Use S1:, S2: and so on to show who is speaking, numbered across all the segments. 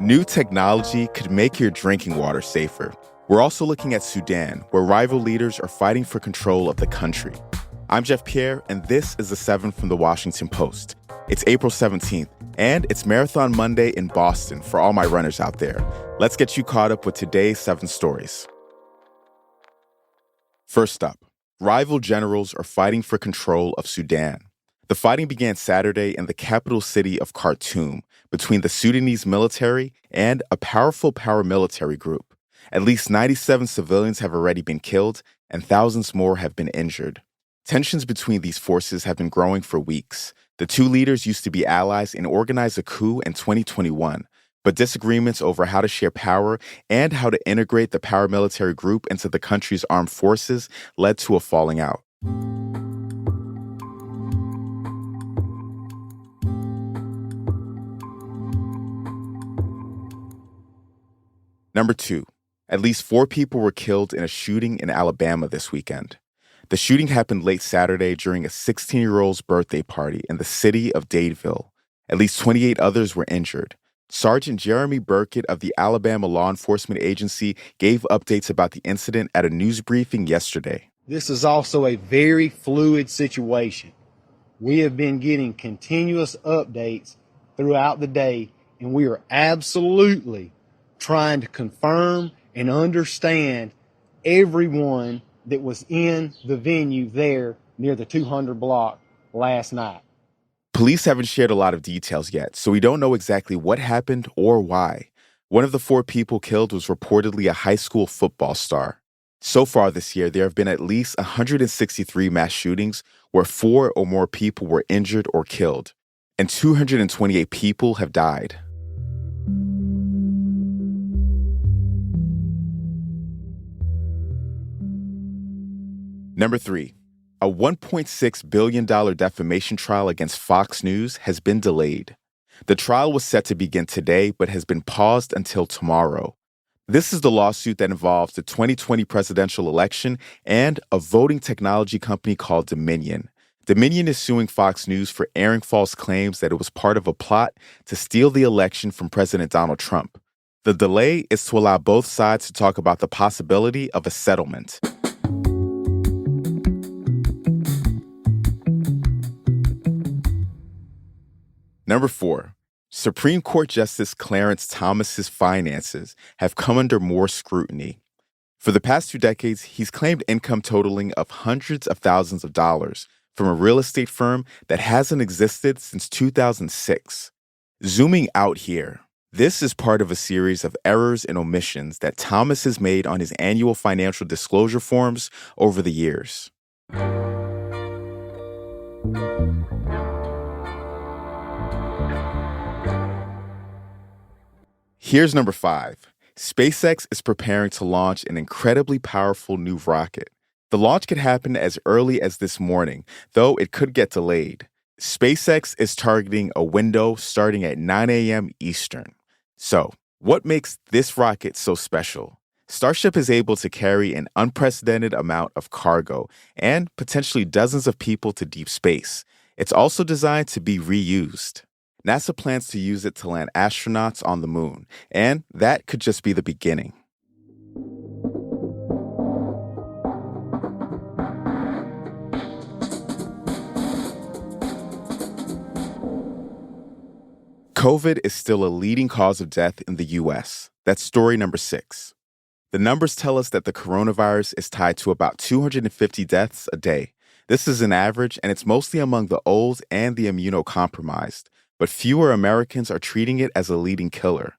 S1: New technology could make your drinking water safer. We're also looking at Sudan, where rival leaders are fighting for control of the country. I'm Jeff Pierre, and this is The 7 from The Washington Post. It's April 17th, and it's Marathon Monday in Boston for all my runners out there. Let's get you caught up with today's 7 stories. First up, rival generals are fighting for control of Sudan. The fighting began Saturday in the capital city of Khartoum between the Sudanese military and a powerful paramilitary group. At least 97 civilians have already been killed, and thousands more have been injured. Tensions between these forces have been growing for weeks. The two leaders used to be allies and organized a coup in 2021, but disagreements over how to share power and how to integrate the paramilitary group into the country's armed forces led to a falling out. Number 2, at least 4 people were killed in a shooting in Alabama this weekend. The shooting happened late Saturday during a 16-year-old's birthday party in the city of Dadeville. At least 28 others were injured. Sergeant Jeremy Burkett of the Alabama Law Enforcement Agency gave updates about the incident at a news briefing yesterday.
S2: This is also a very fluid situation. We have been getting continuous updates throughout the day, and we are absolutely trying to confirm and understand everyone that was in the venue there near the 200 block last night.
S1: Police haven't shared a lot of details yet, so we don't know exactly what happened or why. One of the 4 people killed was reportedly a high school football star. So far this year, there have been at least 163 mass shootings where 4 or more people were injured or killed, and 228 people have died. Number 3, a $1.6 billion defamation trial against Fox News has been delayed. The trial was set to begin today, but has been paused until tomorrow. This is the lawsuit that involves the 2020 presidential election and a voting technology company called Dominion. Dominion is suing Fox News for airing false claims that it was part of a plot to steal the election from President Donald Trump. The delay is to allow both sides to talk about the possibility of a settlement. Number 4, Supreme Court Justice Clarence Thomas's finances have come under more scrutiny. For the past 2 decades, he's claimed income totaling of hundreds of thousands of dollars from a real estate firm that hasn't existed since 2006. Zooming out here, this is part of a series of errors and omissions that Thomas has made on his annual financial disclosure forms over the years. Here's number 5. SpaceX is preparing to launch an incredibly powerful new rocket. The launch could happen as early as this morning, though it could get delayed. SpaceX is targeting a window starting at 9 a.m. Eastern. So, what makes this rocket so special? Starship is able to carry an unprecedented amount of cargo and potentially dozens of people to deep space. It's also designed to be reused. NASA plans to use it to land astronauts on the moon, and that could just be the beginning. COVID is still a leading cause of death in the U.S. That's story number 6. The numbers tell us that the coronavirus is tied to about 250 deaths a day. This is an average, and it's mostly among the old and the immunocompromised. But fewer Americans are treating it as a leading killer.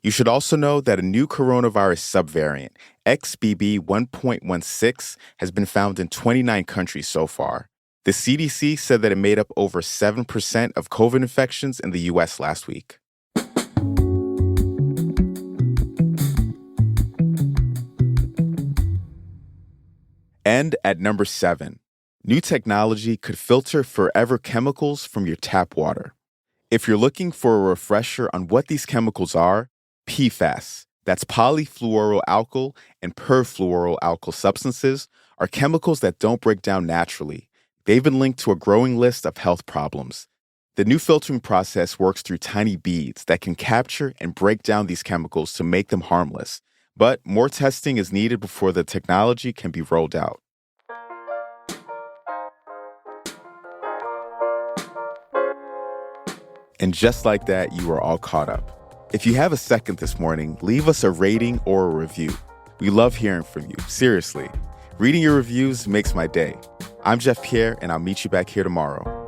S1: You should also know that a new coronavirus subvariant, XBB 1.16, has been found in 29 countries so far. The CDC said that it made up over 7% of COVID infections in the U.S. last week. And at number 7, new technology could filter forever chemicals from your tap water. If you're looking for a refresher on what these chemicals are, PFAS, that's polyfluoroalkyl and perfluoroalkyl substances, are chemicals that don't break down naturally. They've been linked to a growing list of health problems. The new filtering process works through tiny beads that can capture and break down these chemicals to make them harmless. But more testing is needed before the technology can be rolled out. And just like that, you are all caught up. If you have a second this morning, leave us a rating or a review. We love hearing from you, seriously. Reading your reviews makes my day. I'm Jeff Pierre, and I'll meet you back here tomorrow.